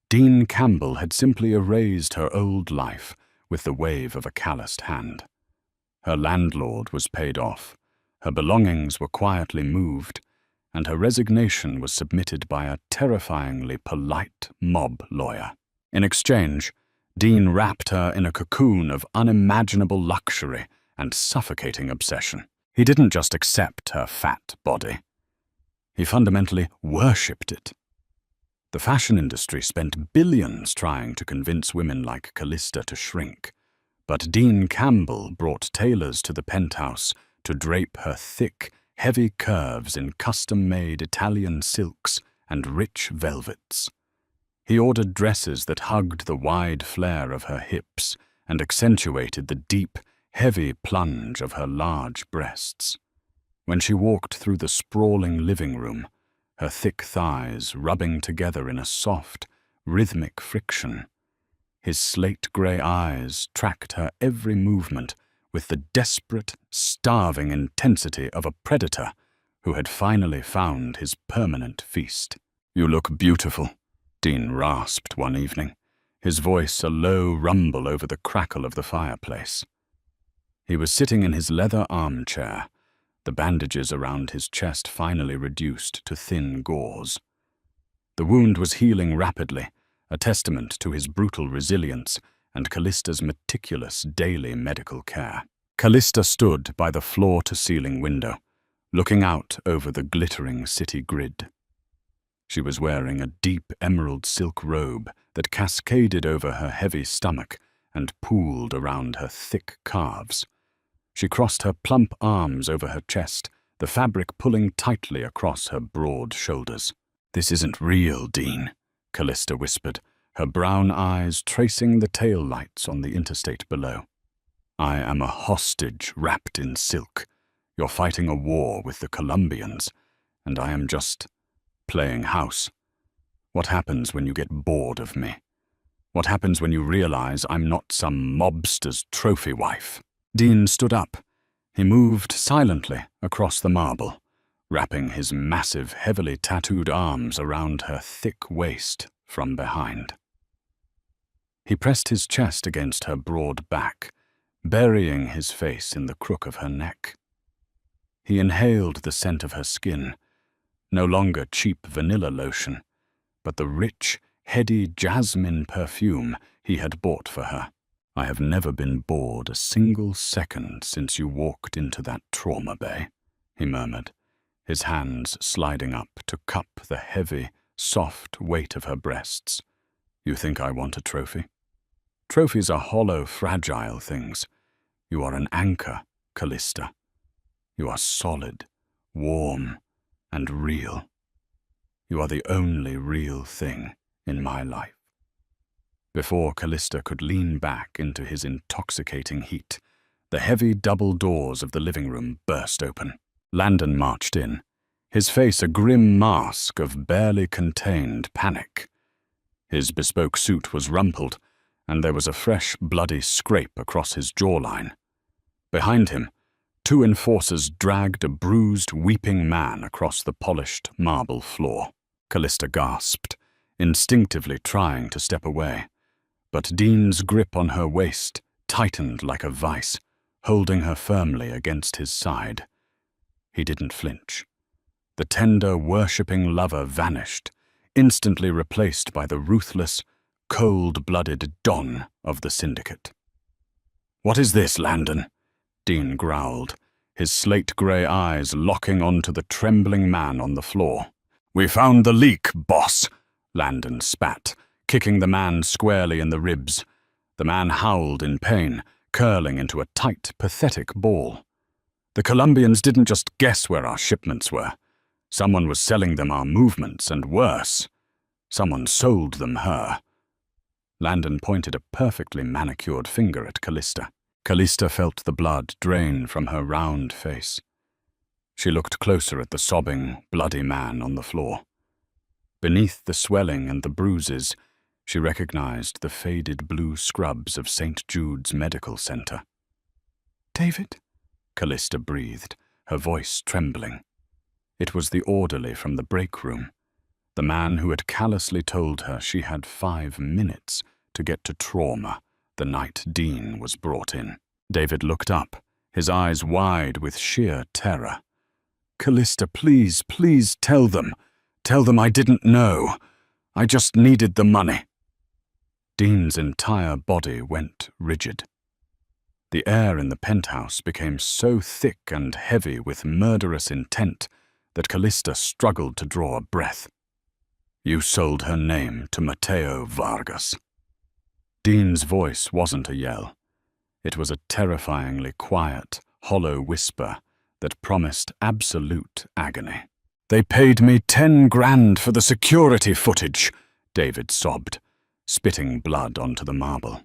Dean Campbell had simply erased her old life with the wave of a calloused hand. Her landlord was paid off, her belongings were quietly moved, and her resignation was submitted by a terrifyingly polite mob lawyer. In exchange, Dean wrapped her in a cocoon of unimaginable luxury and suffocating obsession. He didn't just accept her fat body. He fundamentally worshipped it. The fashion industry spent billions trying to convince women like Callista to shrink, but Dean Campbell brought tailors to the penthouse to drape her thick, heavy curves in custom-made Italian silks and rich velvets. He ordered dresses that hugged the wide flare of her hips and accentuated the deep, heavy plunge of her large breasts. When she walked through the sprawling living room, her thick thighs rubbing together in a soft, rhythmic friction, his slate-grey eyes tracked her every movement with the desperate, starving intensity of a predator who had finally found his permanent feast. "You look beautiful," Dean rasped one evening, his voice a low rumble over the crackle of the fireplace. He was sitting in his leather armchair, the bandages around his chest finally reduced to thin gauze. The wound was healing rapidly, a testament to his brutal resilience and Callista's meticulous daily medical care. Callista stood by the floor-to-ceiling window, looking out over the glittering city grid. She was wearing a deep emerald silk robe that cascaded over her heavy stomach and pooled around her thick calves. She crossed her plump arms over her chest, the fabric pulling tightly across her broad shoulders. "This isn't real, Dean," Callista whispered, her brown eyes tracing the tail lights on the interstate below. "I am a hostage wrapped in silk. You're fighting a war with the Colombians, and I am just playing house. What happens when you get bored of me? What happens when you realize I'm not some mobster's trophy wife?" Dean stood up. He moved silently across the marble, wrapping his massive, heavily tattooed arms around her thick waist from behind. He pressed his chest against her broad back, burying his face in the crook of her neck. He inhaled the scent of her skin, no longer cheap vanilla lotion, but the rich, heady jasmine perfume he had bought for her. "I have never been bored a single second since you walked into that trauma bay," he murmured, his hands sliding up to cup the heavy, soft weight of her breasts. "You think I want a trophy? Trophies are hollow, fragile things. You are an anchor, Callista. You are solid, warm, and real. You are the only real thing in my life." Before Callista could lean back into his intoxicating heat, the heavy double doors of the living room burst open. Landon marched in, his face a grim mask of barely contained panic. His bespoke suit was rumpled, and there was a fresh, bloody scrape across his jawline. Behind him, two enforcers dragged a bruised, weeping man across the polished marble floor. Callista gasped, instinctively trying to step away, but Dean's grip on her waist tightened like a vice, holding her firmly against his side. He didn't flinch. The tender, worshipping lover vanished, instantly replaced by the ruthless, cold-blooded Don of the Syndicate. "What is this, Landon?" Dean growled, his slate-grey eyes locking onto the trembling man on the floor. "We found the leak, boss," Landon spat, kicking the man squarely in the ribs. The man howled in pain, curling into a tight, pathetic ball. The Colombians didn't just guess where our shipments were. Someone was selling them our movements, and worse, someone sold them her. Landon pointed a perfectly manicured finger at Callista. Callista felt the blood drain from her round face. She looked closer at the sobbing, bloody man on the floor. Beneath the swelling and the bruises, she recognized the faded blue scrubs of St. Jude's Medical Center. "David?" Callista breathed, her voice trembling. It was the orderly from the break room, the man who had callously told her she had 5 minutes to get to trauma the night Dean was brought in. David looked up, his eyes wide with sheer terror. "Callista, please, please tell them. Tell them I didn't know. I just needed the money." Dean's entire body went rigid. The air in the penthouse became so thick and heavy with murderous intent that Callista struggled to draw a breath. "You sold her name to Mateo Vargas." Dean's voice wasn't a yell. It was a terrifyingly quiet, hollow whisper that promised absolute agony. "They paid me 10 grand for the security footage," David sobbed, spitting blood onto the marble.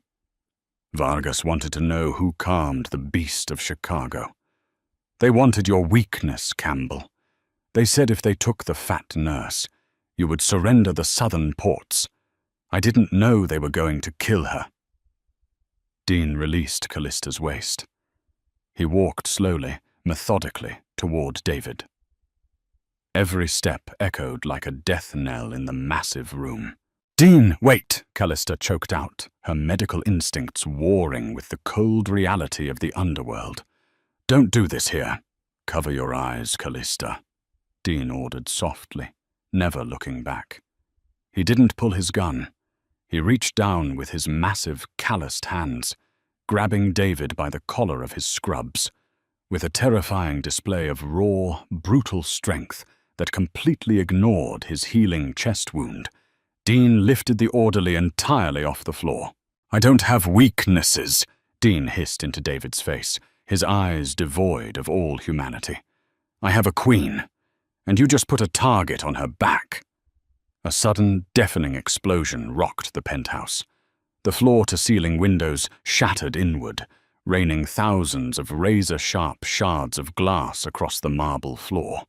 "Vargas wanted to know who calmed the beast of Chicago. They wanted your weakness, Campbell. They said if they took the fat nurse, you would surrender the southern ports. I didn't know they were going to kill her." Dean released Callista's waist. He walked slowly, methodically, toward David. Every step echoed like a death knell in the massive room. "Dean, wait!" Callista choked out, her medical instincts warring with the cold reality of the underworld. "Don't do this here. Cover your eyes, Callista, Dean ordered softly, never looking back. He didn't pull his gun. He reached down with his massive, calloused hands, grabbing David by the collar of his scrubs. With a terrifying display of raw, brutal strength that completely ignored his healing chest wound, Dean lifted the orderly entirely off the floor. "I don't have weaknesses," Dean hissed into David's face, his eyes devoid of all humanity. "I have a queen, and you just put a target on her back." A sudden, deafening explosion rocked the penthouse. The floor-to-ceiling windows shattered inward, raining thousands of razor-sharp shards of glass across the marble floor.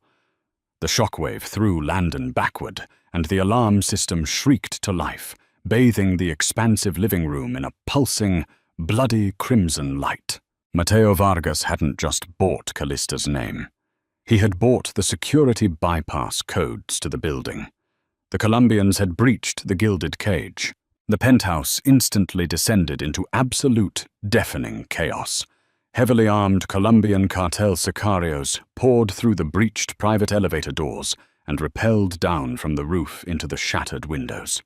The shockwave threw Landon backward, and the alarm system shrieked to life, bathing the expansive living room in a pulsing, bloody crimson light. Mateo Vargas hadn't just bought Callista's name. He had bought the security bypass codes to the building. The Colombians had breached the gilded cage. The penthouse instantly descended into absolute, deafening chaos. Heavily armed Colombian cartel sicarios poured through the breached private elevator doors and rappelled down from the roof into the shattered windows.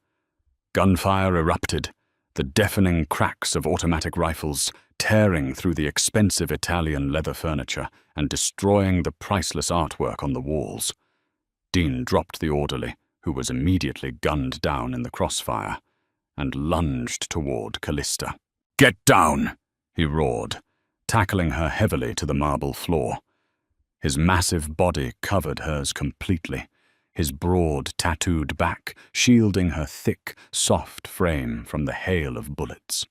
Gunfire erupted, the deafening cracks of automatic rifles tearing through the expensive Italian leather furniture and destroying the priceless artwork on the walls. Dean dropped the orderly, who was immediately gunned down in the crossfire, and lunged toward Callista. "Get down!" he roared, tackling her heavily to the marble floor. His massive body covered hers completely, his broad, tattooed back shielding her thick, soft frame from the hail of bullets.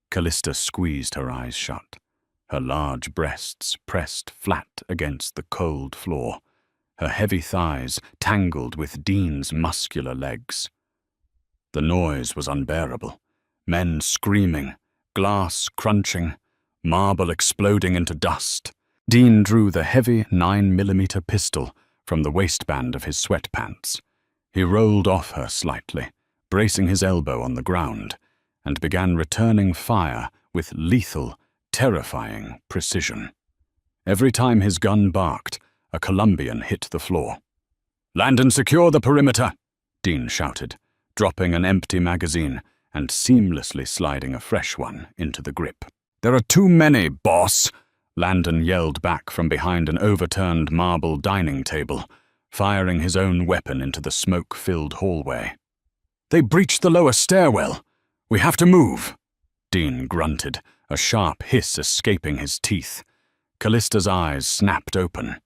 Callista squeezed her eyes shut, her large breasts pressed flat against the cold floor, her heavy thighs tangled with Dean's muscular legs. The noise was unbearable. Men screaming, glass crunching, marble exploding into dust. Dean drew the heavy 9mm pistol from the waistband of his sweatpants. He rolled off her slightly, bracing his elbow on the ground, and began returning fire with lethal, terrifying precision. Every time his gun barked, a Colombian hit the floor. "Landon, secure the perimeter!" Dean shouted, dropping an empty magazine and seamlessly sliding a fresh one into the grip. "There are too many, boss!" Landon yelled back from behind an overturned marble dining table, firing his own weapon into the smoke-filled hallway. "They breached the lower stairwell. We have to move!" Dean grunted, a sharp hiss escaping his teeth. Callista's eyes snapped open.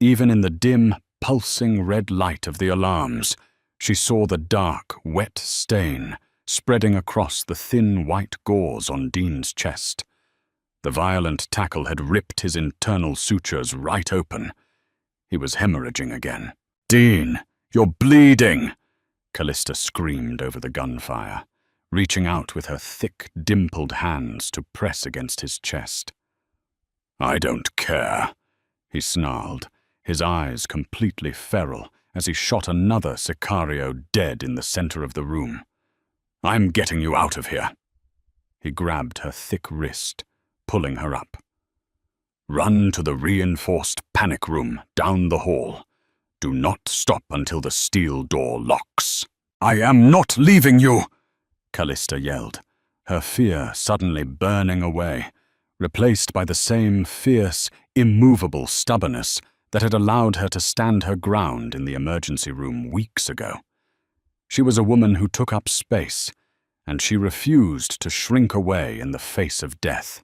Even in the dim, pulsing red light of the alarms, she saw the dark, wet stain spreading across the thin white gauze on Dean's chest. The violent tackle had ripped his internal sutures right open. He was hemorrhaging again. "Dean, you're bleeding!" Callista screamed over the gunfire, reaching out with her thick, dimpled hands to press against his chest. "I don't care," he snarled, his eyes completely feral as he shot another Sicario dead in the center of the room. "I'm getting you out of here." He grabbed her thick wrist, pulling her up. "Run to the reinforced panic room down the hall. Do not stop until the steel door locks." "I am not leaving you!" Callista yelled, her fear suddenly burning away, replaced by the same fierce, immovable stubbornness that had allowed her to stand her ground in the emergency room weeks ago. She was a woman who took up space, and she refused to shrink away in the face of death.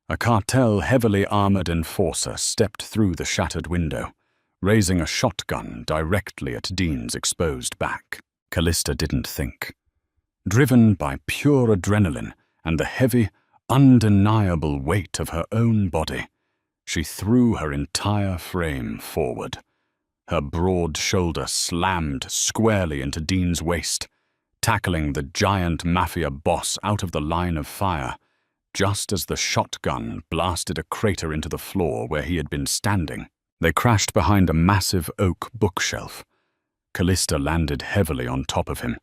A cartel heavily armored enforcer stepped through the shattered window, raising a shotgun directly at Dean's exposed back. Callista didn't think. Driven by pure adrenaline and the heavy, undeniable weight of her own body, she threw her entire frame forward. Her broad shoulder slammed squarely into Dean's waist, tackling the giant Mafia boss out of the line of fire, just as the shotgun blasted a crater into the floor where he had been standing. They crashed behind a massive oak bookshelf. Callista landed heavily on top of him,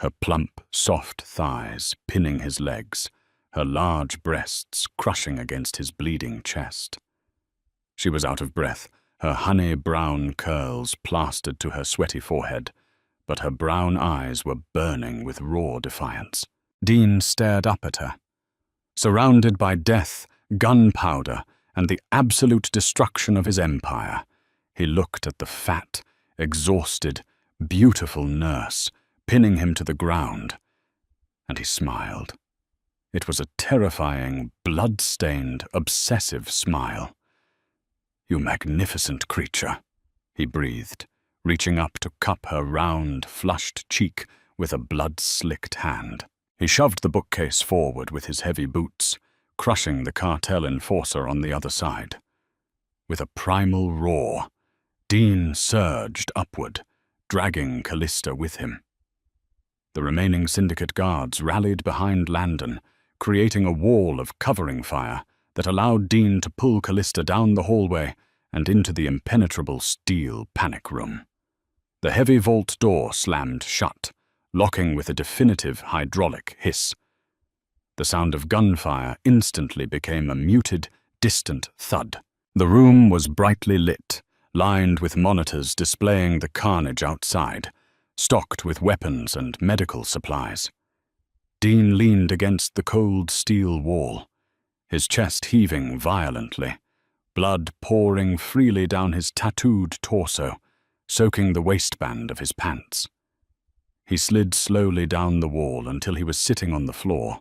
her plump, soft thighs pinning his legs, her large breasts crushing against his bleeding chest. She was out of breath, her honey-brown curls plastered to her sweaty forehead, but her brown eyes were burning with raw defiance. Dean stared up at her. Surrounded by death, gunpowder, and the absolute destruction of his empire, he looked at the fat, exhausted, beautiful nurse, pinning him to the ground, and he smiled. It was a terrifying, blood-stained, obsessive smile. "You magnificent creature," he breathed, reaching up to cup her round, flushed cheek with a blood-slicked hand. He shoved the bookcase forward with his heavy boots, crushing the cartel enforcer on the other side. With a primal roar, Dean surged upward, dragging Callista with him. The remaining syndicate guards rallied behind Landon, creating a wall of covering fire that allowed Dean to pull Callista down the hallway and into the impenetrable steel panic room. The heavy vault door slammed shut, locking with a definitive hydraulic hiss. The sound of gunfire instantly became a muted, distant thud. The room was brightly lit, lined with monitors displaying the carnage outside, stocked with weapons and medical supplies. Dean leaned against the cold steel wall, his chest heaving violently, blood pouring freely down his tattooed torso, soaking the waistband of his pants. He slid slowly down the wall until he was sitting on the floor,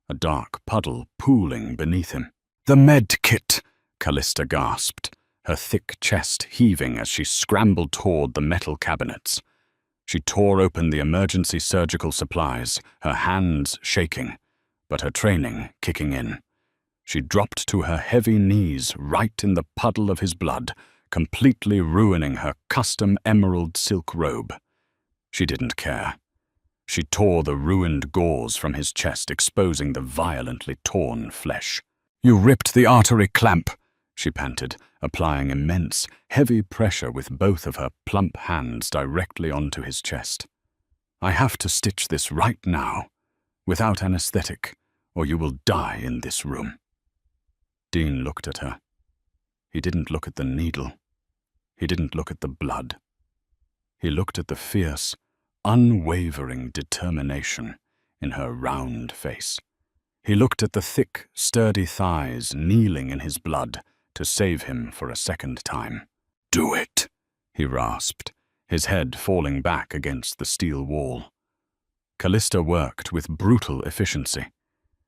a dark puddle pooling beneath him. "The med kit," Callista gasped, her thick chest heaving as she scrambled toward the metal cabinets. She tore open the emergency surgical supplies, her hands shaking, but her training kicking in. She dropped to her heavy knees right in the puddle of his blood, completely ruining her custom emerald silk robe. She didn't care. She tore the ruined gauze from his chest, exposing the violently torn flesh. "You ripped the artery clamp," she panted, applying immense, heavy pressure with both of her plump hands directly onto his chest. "I have to stitch this right now, without anesthetic, or you will die in this room." Dean looked at her. He didn't look at the needle. He didn't look at the blood. He looked at the fierce, unwavering determination in her round face. He looked at the thick, sturdy thighs kneeling in his blood to save him for a second time. "Do it," he rasped, his head falling back against the steel wall. Callista worked with brutal efficiency.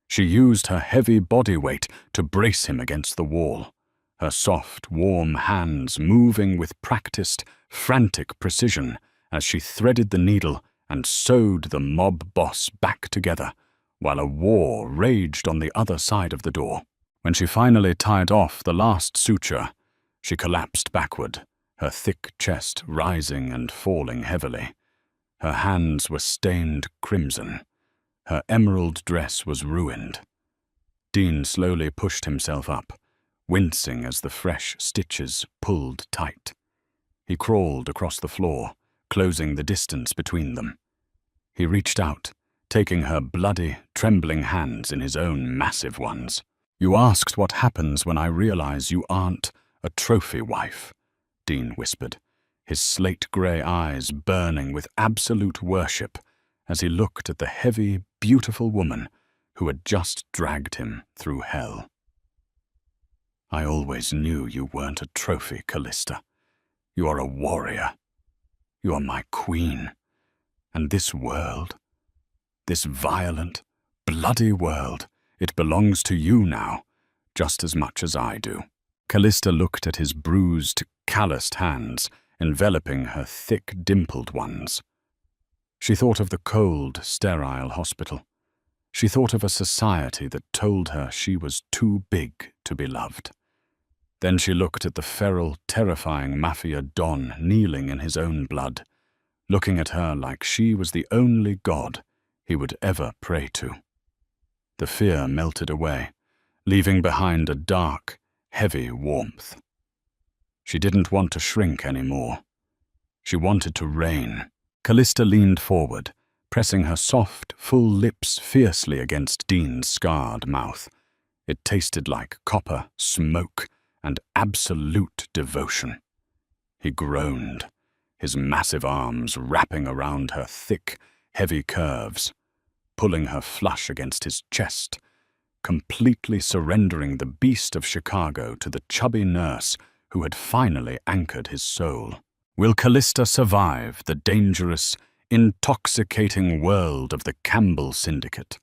She used her heavy body weight to brace him against the wall, her soft, warm hands moving with practiced, frantic precision as she threaded the needle and sewed the mob boss back together, while a war raged on the other side of the door. When she finally tied off the last suture, she collapsed backward, her thick chest rising and falling heavily. Her hands were stained crimson. Her emerald dress was ruined. Dean slowly pushed himself up, wincing as the fresh stitches pulled tight. He crawled across the floor, closing the distance between them. He reached out, taking her bloody, trembling hands in his own massive ones. "You asked what happens when I realize you aren't a trophy wife," Dean whispered, his slate-grey eyes burning with absolute worship as he looked at the heavy, beautiful woman who had just dragged him through hell. "I always knew you weren't a trophy, Callista. You are a warrior. You are my queen. And this world, this violent, bloody world, it belongs to you now, just as much as I do." Callista looked at his bruised, calloused hands, enveloping her thick, dimpled ones. She thought of the cold, sterile hospital. She thought of a society that told her she was too big to be loved. Then she looked at the feral, terrifying Mafia Don kneeling in his own blood, looking at her like she was the only god he would ever pray to. The fear melted away, leaving behind a dark, heavy warmth. She didn't want to shrink anymore. She wanted to reign. Callista leaned forward, pressing her soft, full lips fiercely against Dean's scarred mouth. It tasted like copper, smoke, and absolute devotion. He groaned, his massive arms wrapping around her thick, heavy curves, pulling her flush against his chest, completely surrendering the beast of Chicago to the chubby nurse who had finally anchored his soul. Will Callista survive the dangerous, intoxicating world of the Campbell Syndicate?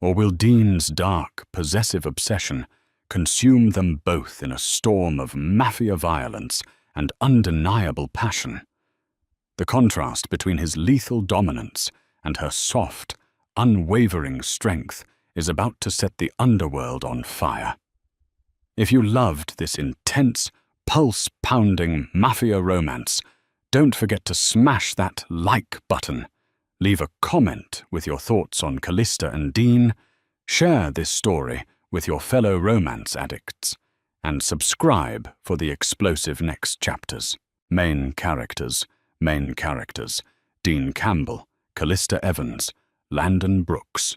Or will Dean's dark, possessive obsession consume them both in a storm of mafia violence and undeniable passion? The contrast between his lethal dominance and her soft, unwavering strength is about to set the underworld on fire. If you loved this intense, pulse-pounding mafia romance, don't forget to smash that like button, leave a comment with your thoughts on Callista and Dean, share this story with your fellow romance addicts, and subscribe for the explosive next chapters. Main characters, Dean Campbell, Callista Evans, Landon Brooks.